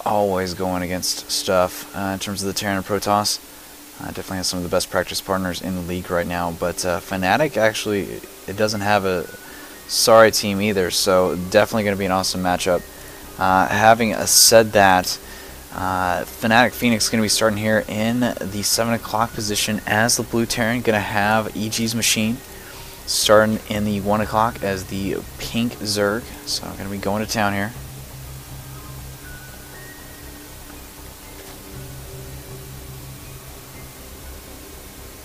always going against stuff in terms of the Terran and Protoss. Definitely has some of the best practice partners in the league right now. But Fnatic actually, it doesn't have a sorry team either, so definitely going to be an awesome matchup. Having said that, Fnatic Phoenix is going to be starting here in the 7 o'clock position as the blue Terran. Going to have EG's Machine starting in the 1 o'clock as the pink Zerg. So I'm going to be going to town here.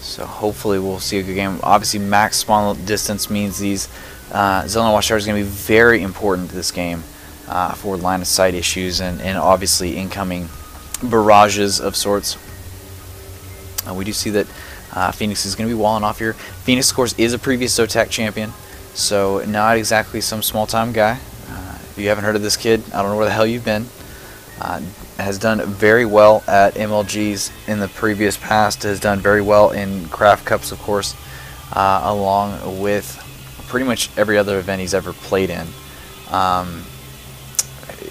So hopefully we'll see a good game. Obviously max spawn distance means these Zelena Watchtowers are going to be very important this game for line of sight issues and obviously incoming barrages of sorts. We do see that Phoenix is going to be walling off here. Phoenix, of course, is a previous Zotac champion, so not exactly some small-time guy. If you haven't heard of this kid, I don't know where the hell you've been. Has done very well at MLGs in the previous past, has done very well in Craft Cups, of course, along with pretty much every other event he's ever played in.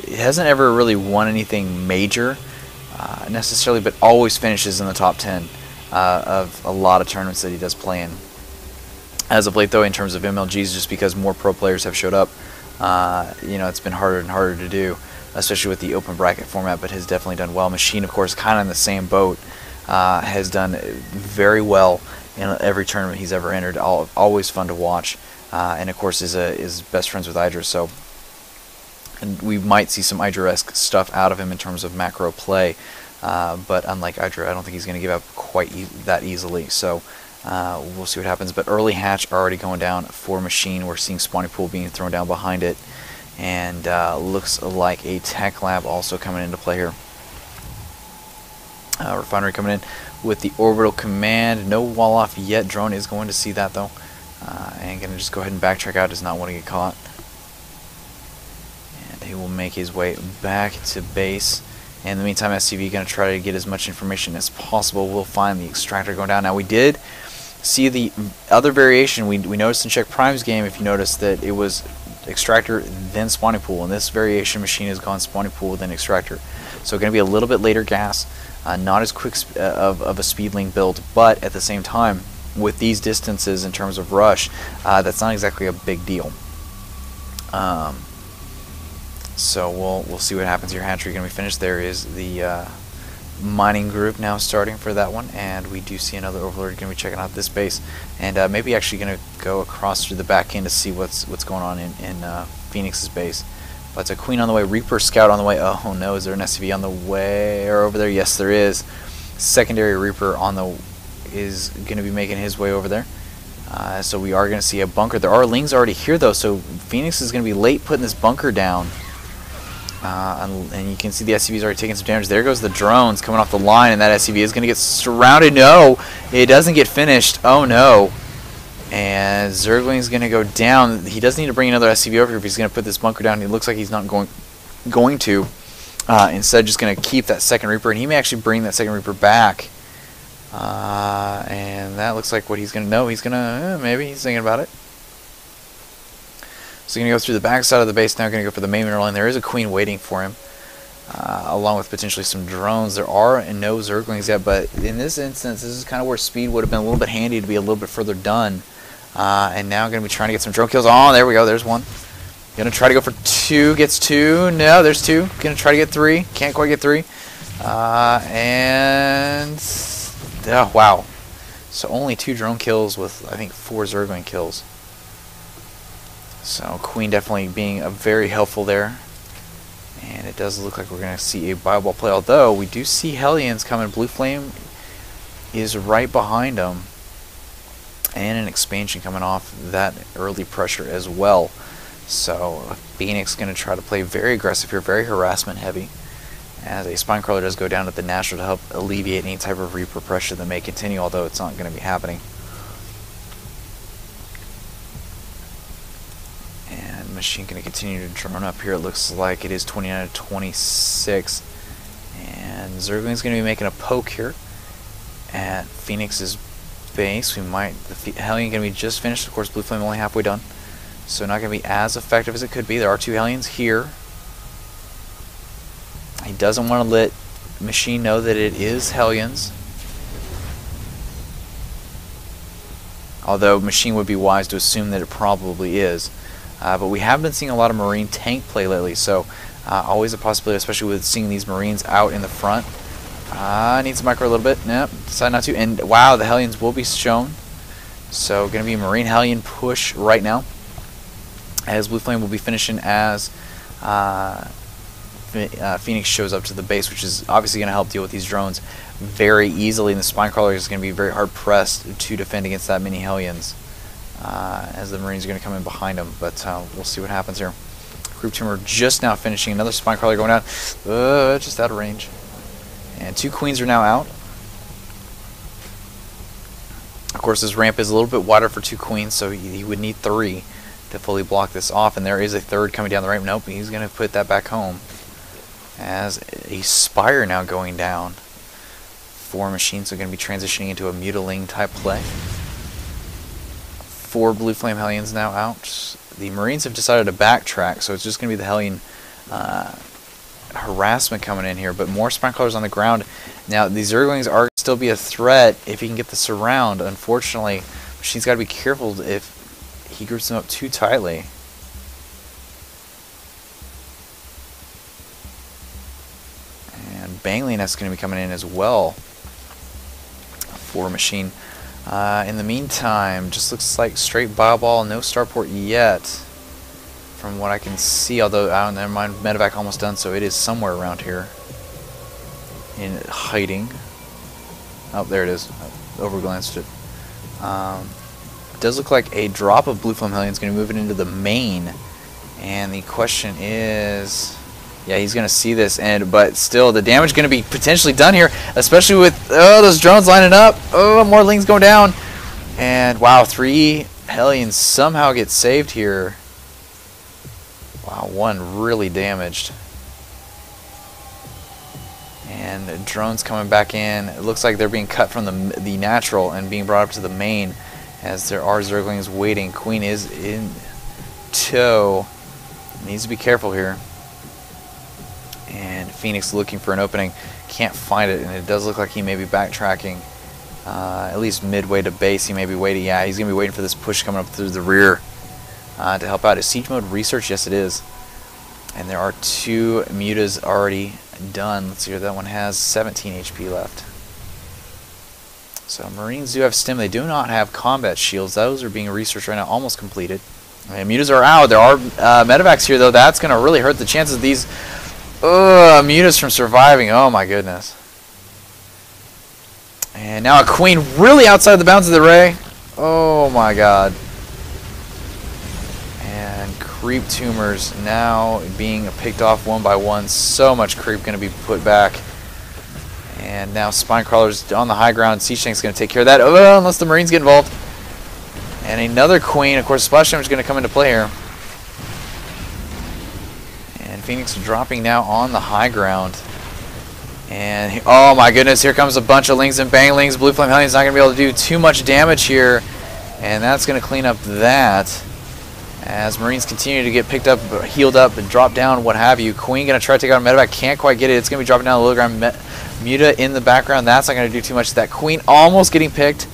He hasn't ever really won anything major necessarily, but always finishes in the top 10 of a lot of tournaments that he does play in. As of late, though, in terms of MLGs, just because more pro players have showed up, you know, it's been harder and harder to do, especially with the open bracket format, but has definitely done well. Machine, of course, kind of in the same boat, has done very well in every tournament he's ever entered. Always fun to watch, and of course is best friends with Hydra, so and we might see some Hydra-esque stuff out of him in terms of macro play, but unlike Hydra, I don't think he's going to give up quite that easily, so we'll see what happens. But early hatch already going down for Machine. We're seeing spawning pool being thrown down behind it, and looks like a tech lab also coming into play here. Refinery coming in with the orbital command. No wall off yet. Drone is going to see that though, and going to just go ahead and backtrack out. Does not want to get caught, and he will make his way back to base. In the meantime, SCV going to try to get as much information as possible. We'll find the extractor going down. Now we did see the other variation. We noticed in Check Prime's game, if you noticed, that it was extractor then spawning pool, and this variation Machine has gone spawning pool then extractor, so going to be a little bit later gas, not as quick of a speedling build, but at the same time with these distances in terms of rush, that's not exactly a big deal. So we'll see what happens here. Hatchery going to be finished. There is the mining group now starting for that one, and we do see another overlord going to be checking out this base, and maybe actually going to go across through the back end to see what's going on in Phoenix's base. But a Queen on the way, Reaper Scout on the way. Oh no, is there an SCV on the way or over there? Yes, there is. Secondary Reaper is going to be making his way over there. So we are going to see a bunker. There are Lings already here though, so Phoenix is going to be late putting this bunker down. And you can see the SCV is already taking some damage. There goes the drones coming off the line, and that SCV is going to get surrounded. No, it doesn't get finished. Oh no. And Zergling's going to go down. He does need to bring another SCV over here if he's going to put this bunker down. It looks like he's not going to. Instead, just going to keep that second Reaper, and he may actually bring that second Reaper back. And that looks like what he's going to know. He's going to, maybe he's thinking about it. So he's going to go through the back side of the base now, going to go for the main mineral line. There is a Queen waiting for him, along with potentially some drones. There are no Zerglings yet, but in this instance, this is kind of where speed would have been a little bit handy to be a little bit further done. And now going to be trying to get some drone kills. Oh, there we go. There's one. Going to try to go for two. Gets two. No, there's two. Going to try to get three. Can't quite get three. And oh, wow. So only 2 drone kills with, I think, 4 Zergling kills. So Queen definitely being very helpful there. And it does look like we're going to see a Bioball play, although we do see Hellions coming. Blue Flame is right behind them. And an expansion coming off that early pressure as well. So Phoenix going to try to play very aggressive here, very harassment heavy, as a Spinecrawler does go down at the natural to help alleviate any type of Reaper pressure that may continue, although it's not going to be happening. And Machine going to continue to drone up here. It looks like it is 29 to 26. And Zergling's going to be making a poke here at Phoenix's base. The Hellion going to be just finished. Of course, Blue Flame only halfway done, so not going to be as effective as it could be. There are 2 Hellions here. He doesn't want to let Machine know that it is Hellions. Although Machine would be wise to assume that it probably is. But we have been seeing a lot of Marine tank play lately, so always a possibility, especially with seeing these Marines out in the front. Needs to micro a little bit. Nope, decide not to. And wow, the Hellions will be shown. So going to be a Marine Hellion push right now, as Blue Flame will be finishing as Fenix shows up to the base, which is obviously going to help deal with these drones very easily. And the Spine Crawler is going to be very hard pressed to defend against that many Hellions, as the Marines are going to come in behind them. But we'll see what happens here. Group Tumor just now finishing. Another Spine Crawler going down, just out of range. And 2 Queens are now out. Of course, this ramp is a little bit wider for 2 Queens, so he would need 3 to fully block this off. And there is a 3rd coming down the ramp. Nope, he's going to put that back home. As a Spire now going down. 4 Machines are going to be transitioning into a Mutiling type play. 4 Blue Flame Hellions now out. The Marines have decided to backtrack, so it's just going to be the Hellion harassment coming in here, but more Spine Crawlers on the ground. Now, these Zerglings are still be a threat if he can get the surround. Unfortunately, Machine's got to be careful if he groups them up too tightly. And Bangling is going to be coming in as well for Machine. In the meantime, just looks like straight Bioball, no Starport yet, from what I can see, although, never mind, medevac almost done, so it is somewhere around here in hiding. Oh, there it is. I overglanced it. It does look like a drop of Blue Flame Hellion is going to move it into the main, and the question is, yeah, he's going to see this, but still, the damage is going to be potentially done here, especially with those drones lining up. Oh, more Lings going down, and wow, 3 Hellions somehow get saved here. Wow, 1 really damaged. And the drones coming back in. It looks like they're being cut from the natural and being brought up to the main, as there are Zerglings waiting. Queen is in tow. Needs to be careful here. And Fenix looking for an opening. Can't find it, and it does look like he may be backtracking. At least midway to base, he may be waiting. Yeah, he's going to be waiting for this push coming up through the rear. To help out. Is Siege Mode Research? Yes, it is. And there are 2 mutas already done. Let's see here. That one has 17 HP left. So Marines do have stim. They do not have combat shields. Those are being researched right now, almost completed. And mutas are out. There are medevacs here, though. That's going to really hurt the chances of these mutas from surviving. Oh, my goodness. And now a Queen really outside the bounds of the array. Oh, my God. Creep tumors now being picked off one by one. So much creep going to be put back. And now Spine Crawlers on the high ground. Siege Tank's going to take care of that. Oh, unless the Marines get involved. And another Queen. Of course, Splash Damage is going to come into play here. And Fenix dropping now on the high ground. And oh my goodness, here comes a bunch of Lings and Banglings. Blue Flame Hellion's not going to be able to do too much damage here. And that's going to clean up that. As Marines continue to get picked up, healed up, and drop down, what have you. Queen going to try to take out a medevac, can't quite get it. It's going to be dropping down the low ground. Muta in the background, that's not going to do too much to that. Queen almost getting picked.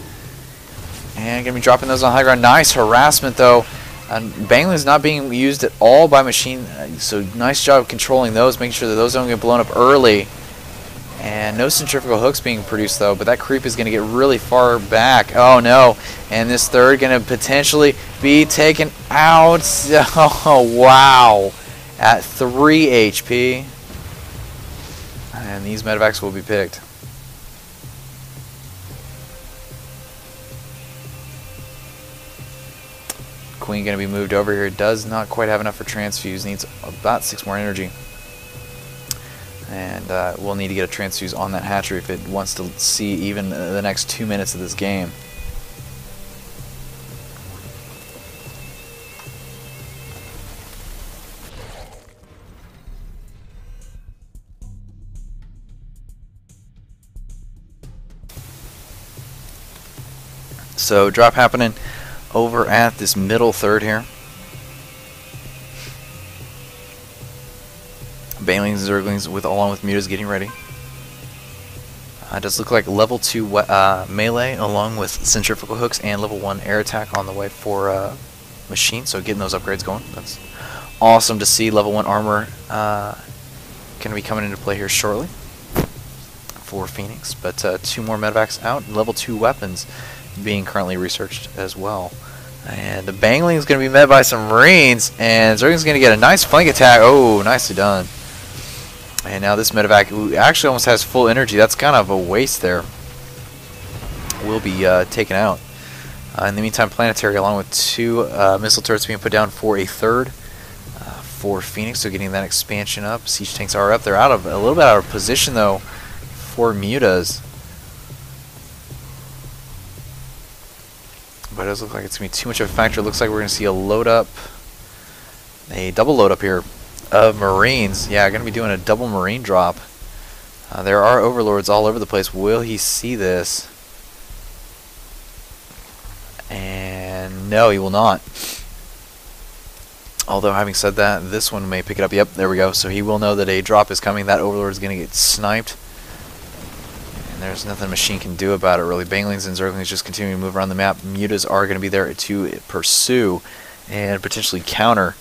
And going to be dropping those on high ground. Nice harassment, though. Bangling's not being used at all by Machine, so nice job controlling those, making sure that those don't get blown up early. And no centrifugal hooks being produced, though, but that creep is going to get really far back. Oh, no. And this 3rd going to potentially be taken out. Oh, wow. At 3 HP. And these medevacs will be picked. Queen going to be moved over here. Does not quite have enough for transfuse. Needs about 6 more energy. And we'll need to get a transfuse on that hatchery if it wants to see even the next 2 minutes of this game. So drop happening over at this middle 3rd here. Banelings and Zerglings along with Mutas getting ready. It does look like level 2 melee along with centrifugal hooks and level 1 air attack on the way for Machine, so getting those upgrades going. That's awesome to see. Level 1 armor going to be coming into play here shortly for Fenix, but 2 more medevacs out, level 2 weapons being currently researched as well. And the Bangling is going to be met by some Marines, and Zergling's going to get a nice flank attack. Oh, nicely done. And now this medevac, who actually almost has full energy, that's kind of a waste there, will be taken out. In the meantime, Planetary, along with 2 missile turrets being put down for a third for Fenix, so getting that expansion up. Siege tanks are up. They're a little bit out of position, though, for Mutas. But it does look like it's going to be too much of a factor. It looks like we're going to see a double load up here of Marines. Yeah, going to be doing a double Marine drop. There are Overlords all over the place. Will he see this? And no, he will not. Although, having said that, this one may pick it up. Yep, there we go. So he will know that a drop is coming. That Overlord is going to get sniped. And there's nothing Machine can do about it, really. Banglings and Zerglings just continue to move around the map. Mutas are going to be there to pursue and potentially counter.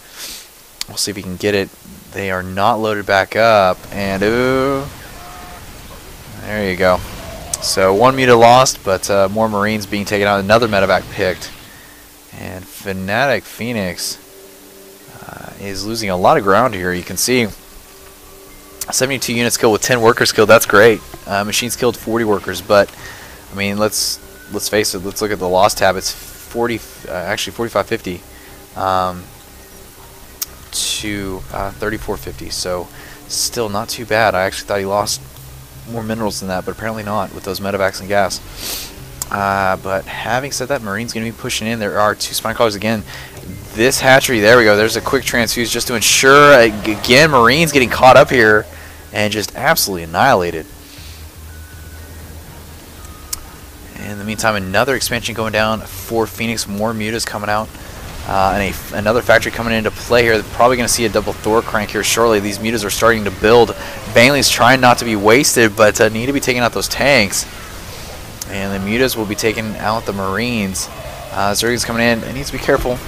We'll see if he can get it. They are not loaded back up. And, ooh. There you go. So, 1 Muta lost, but more Marines being taken out. Another medevac picked. And Fanatic Fenix is losing a lot of ground here. You can see 72 units killed with 10 workers killed. That's great. Machines killed 40 workers, but I mean, let's face it. Let's look at the loss tab. It's 4550 to 3450. So still not too bad. I actually thought he lost more minerals than that, but apparently not with those medevacs and gas. But having said that, Marine's going to be pushing in. There are 2 spine callers again. This hatchery, there we go. There's a quick transfuse just to ensure, again, Marines getting caught up here and just absolutely annihilated. In the meantime, another expansion going down for Fenix. More Mutas coming out. And another factory coming into play here. They're probably going to see a double Thor crank here shortly. These Mutas are starting to build. Bangling's trying not to be wasted, but need to be taking out those tanks. And the Mutas will be taking out the Marines. Zergling's coming in. It needs to be careful.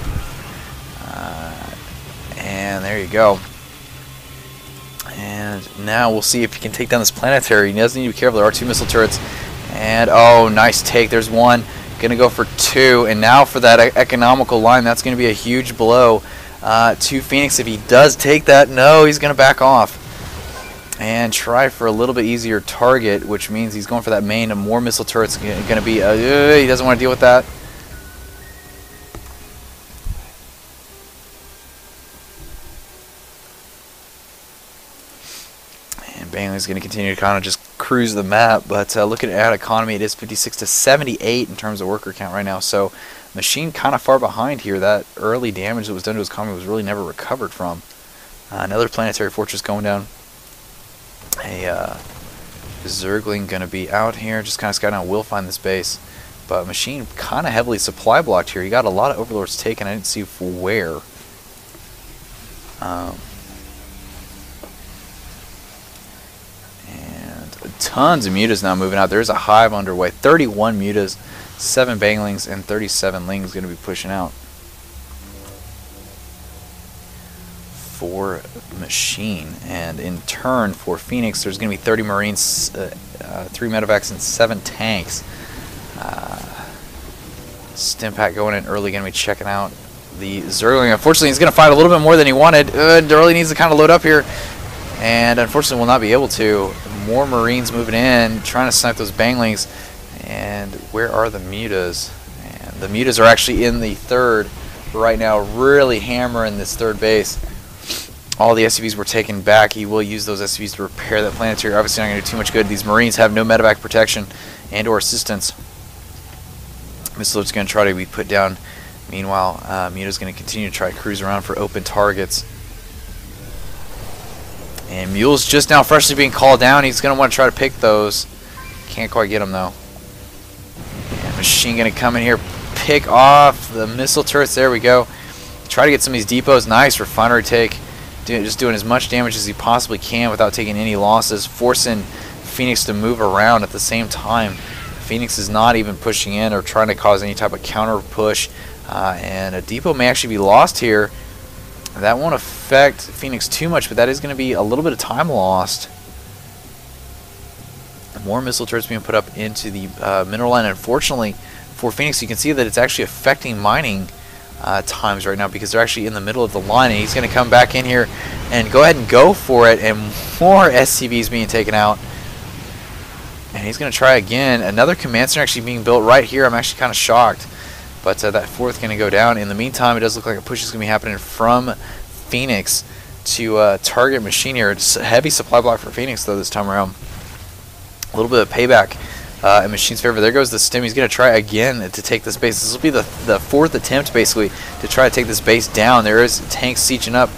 And there you go. And now we'll see if he can take down this Planetary. He does need to be careful. There are 2 missile turrets. And, oh, nice take. There's 1. Going to go for 2. And now for that economical line, that's going to be a huge blow to Fenix. If he does take that, no, he's going to back off. And try for a little bit easier target, which means he's going for that main. And more missile turrets going to be... he doesn't want to deal with that. Bangling's going to continue to kind of just cruise the map, but looking at economy, it is 56 to 78 in terms of worker count right now. So Machine kind of far behind here. That early damage that was done to his economy was really never recovered from. Another Planetary Fortress going down. A Zergling going to be out here, just kind of scouting out. Will find this base, but Machine kind of heavily supply blocked here. He got a lot of Overlords taken. I didn't see where. Tons of Mutas now moving out. There's a hive underway. 31 Mutas, 7 Banglings, and 37 Lings going to be pushing out for Machine. And in turn for Fenix, there's going to be 30 Marines, 3 medevacs, and 7 tanks. Stimpak going in early, going to be checking out the Zergling. Unfortunately, he's going to fight a little bit more than he wanted. Really needs to kind of load up here. And unfortunately will not be able to. More Marines moving in, trying to snipe those Banglings. And where are the Mutas? And the Mutas are actually in the third right now, really hammering this third base. All the SCVs were taken back. He will use those SCVs to repair that Planetary. Obviously not going to do too much good. These Marines have no medevac protection and or assistance. Missile is going to try to be put down. Meanwhile, Muta's going to continue to try to cruise around for open targets. And Mule's just now freshly being called down. He's going to want to try to pick those. Can't quite get him, though. And Machine going to come in here, pick off the missile turrets. There we go. Try to get some of these depots. Nice refinery take. just doing as much damage as he possibly can without taking any losses, forcing Fenix to move around at the same time. Fenix is not even pushing in or trying to cause any type of counter push, and a depot may actually be lost here. That won't affect Fenix too much, but that is going to be a little bit of time lost. More missile turrets being put up into the mineral line. Unfortunately for Fenix, you can see that it's actually affecting mining times right now because they're actually in the middle of the line, and he's going to come back in here and go ahead and go for it, and more SCVs being taken out. And he's going to try again. Another command center actually being built right here. I'm actually kind of shocked. But that fourth going to go down. In the meantime, it does look like a push is going to be happening from Fenix to target Machine here. It's a heavy supply block for Fenix, though, this time around. A little bit of payback in Machine's favor. There goes the stim. He's going to try again to take this base. This will be the fourth attempt, basically, to try to take this base down. There is tanks sieging up.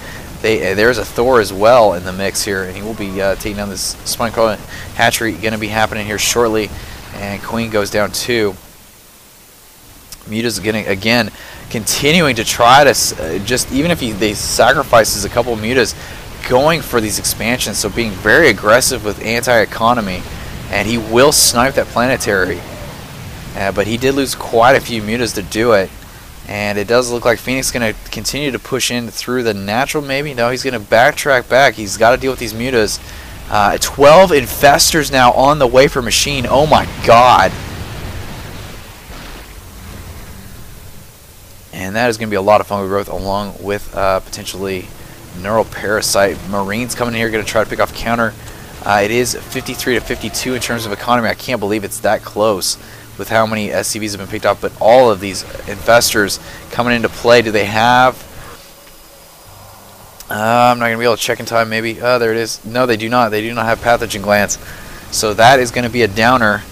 There's a Thor as well in the mix here, and he will be taking down this spine crawler hatchery. Going to be happening here shortly, and Queen goes down too. Muta's going to again continuing to try to just, even if they sacrifices a couple of Mutas, going for these expansions. So being very aggressive with anti-economy, and he will snipe that planetary. But he did lose quite a few Mutas to do it. And it does look like Fenix is going to continue to push in through the natural, maybe? No, he's going to backtrack back. He's got to deal with these Mutas. 12 Infestors now on the way for Machine. Oh my god. And that is going to be a lot of fungal growth, along with potentially Neural Parasite. Marines coming in here, going to try to pick off counter. It is 53 to 52 in terms of economy. I can't believe it's that close with how many SCVs have been picked up, but all of these Infestors coming into play. Do they have... I'm not going to be able to check in time, maybe. Oh, there it is. No, they do not. They do not have Pathogen Glands. So that is going to be a downer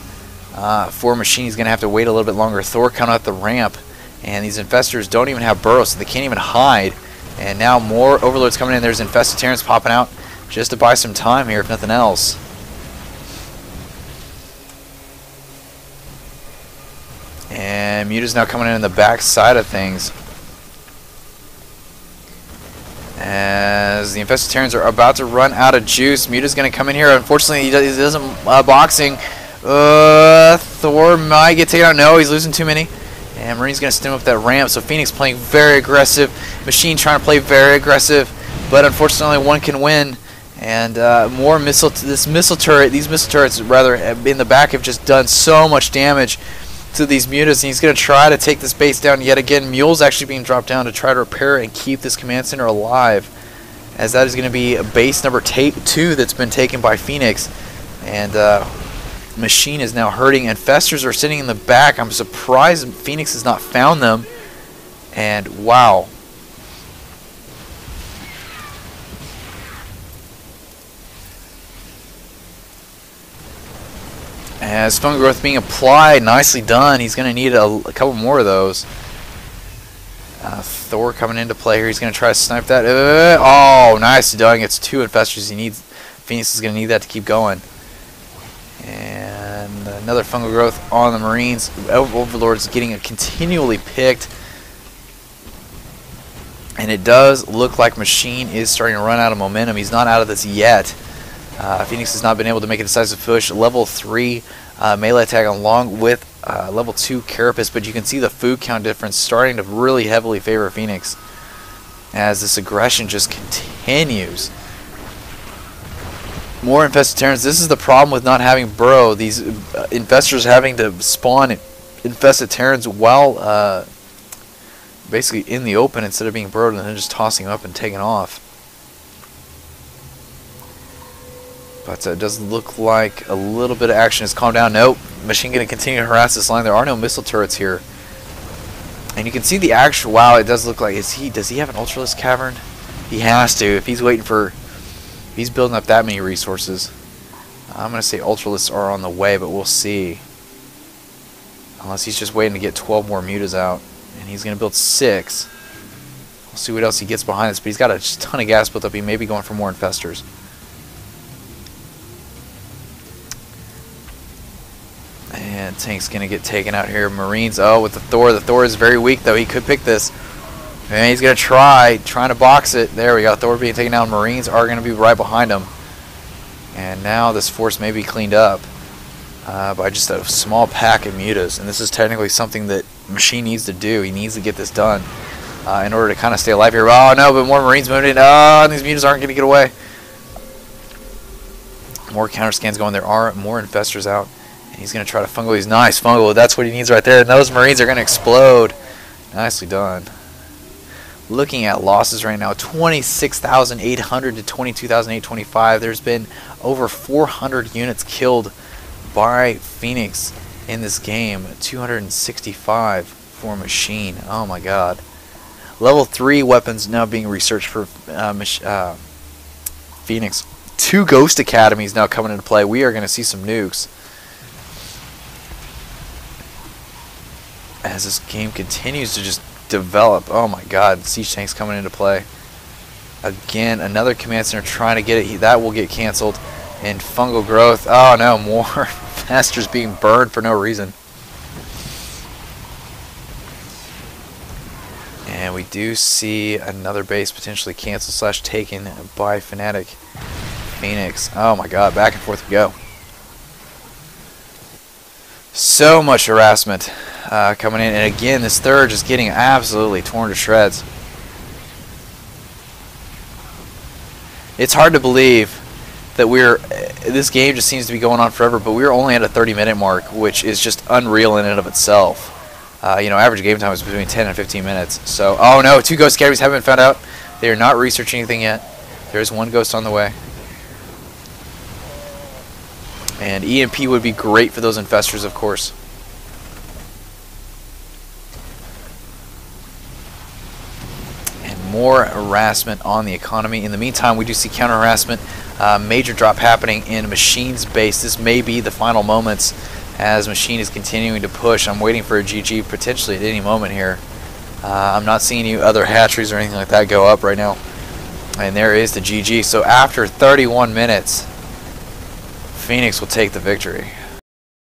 for Machine. He's going to have to wait a little bit longer. Thor coming out the ramp, and these Infestors don't even have burrows, so they can't even hide. And now more Overlords coming in. There's Infested Terrans popping out just to buy some time here, if nothing else. And Muta's now coming in the back side of things, as the Infested Terrans are about to run out of juice. Muta's going to come in here. Unfortunately, he doesn't boxing. Thor might get taken out. No, he's losing too many. And Marine's going to stem up that ramp. So Fenix playing very aggressive. Machine trying to play very aggressive, but unfortunately, only one can win. And more these missile turrets rather in the back have just done so much damage to these Mutas, and he's going to try to take this base down yet again. Mule's actually being dropped down to try to repair and keep this command center alive, as that is going to be base number 2 that's been taken by Fenix. And Machine is now hurting. Infestors are sitting in the back. I'm surprised Fenix has not found them. And wow. As fungal growth being applied, nicely done. He's going to need a couple more of those. Thor coming into play here. He's going to try to snipe that. Oh, nice done. It's 2 Infestors. Phoenix is going to need that to keep going. And another fungal growth on the Marines. Overlord's getting continually picked. And it does look like Machine is starting to run out of momentum. He's not out of this yet. Fenix has not been able to make a decisive push. Level 3 melee attack along with level 2 Carapace, but you can see the food count difference starting to really heavily favor Fenix as this aggression just continues. More Infested Terrans. This is the problem with not having burrow. These Infestors having to spawn Infested Terrans while basically in the open instead of being burrowed and then just tossing them up and taking off. But it does look like a little bit of action has calmed down. Nope. Machine going to continue to harass this line. There are no missile turrets here. And you can see the actual... Wow, it does look like... Does he have an Ultralisk Cavern? He has to. If he's waiting for... If he's building up that many resources. I'm going to say Ultralisks are on the way, but we'll see. Unless he's just waiting to get 12 more Mutas out. And he's going to build 6. We'll see what else he gets behind this. But he's got a ton of gas built up. He may be going for more Infestors. And Tank's going to get taken out here. Marines, oh, with the Thor. The Thor is very weak, though. He could pick this. And he's going to trying to box it. There we go. Thor being taken down. Marines are going to be right behind him. And now this force may be cleaned up by just a small pack of mutas. And this is technically something that Machine needs to do. He needs to get this done in order to kind of stay alive here. Oh no, but more Marines moving in. Oh, and these mutas aren't going to get away. More counter scans going. There are more infestors out. And he's going to try to fungal. He's nice fungal. That's what he needs right there. And those Marines are going to explode. Nicely done. Looking at losses right now, 26,800 to 22,825. There's been over 400 units killed by Fenix in this game. 265 for Machine. Oh my god. Level 3 weapons now being researched for Fenix. 2 Ghost Academies now coming into play. We are going to see some nukes as this game continues to just develop. Oh my god, siege tanks coming into play. Again, another command center trying to get it. That will get canceled. And fungal growth. Oh no, more masters being burned for no reason. And we do see another base potentially canceled / taken by Fnatic. Fenix. Oh my god, back and forth we go. So much harassment coming in, and again this third just getting absolutely torn to shreds. It's hard to believe that this game just seems to be going on forever, but we're only at a 30-minute mark, which is just unreal in and of itself. You know, average game time is between 10 and 15 minutes. So, oh no, 2 Ghost Academies haven't been found out. They are not researching anything yet. There's 1 Ghost on the way. And EMP would be great for those infestors, of course. And more harassment on the economy. In the meantime, we do see counter harassment. Major drop happening in Machine's base. This may be the final moments as Machine is continuing to push. I'm waiting for a GG potentially at any moment here. I'm not seeing any other hatcheries or anything like that go up right now. And there is the GG. So after 31 minutes, Fenix will take the victory.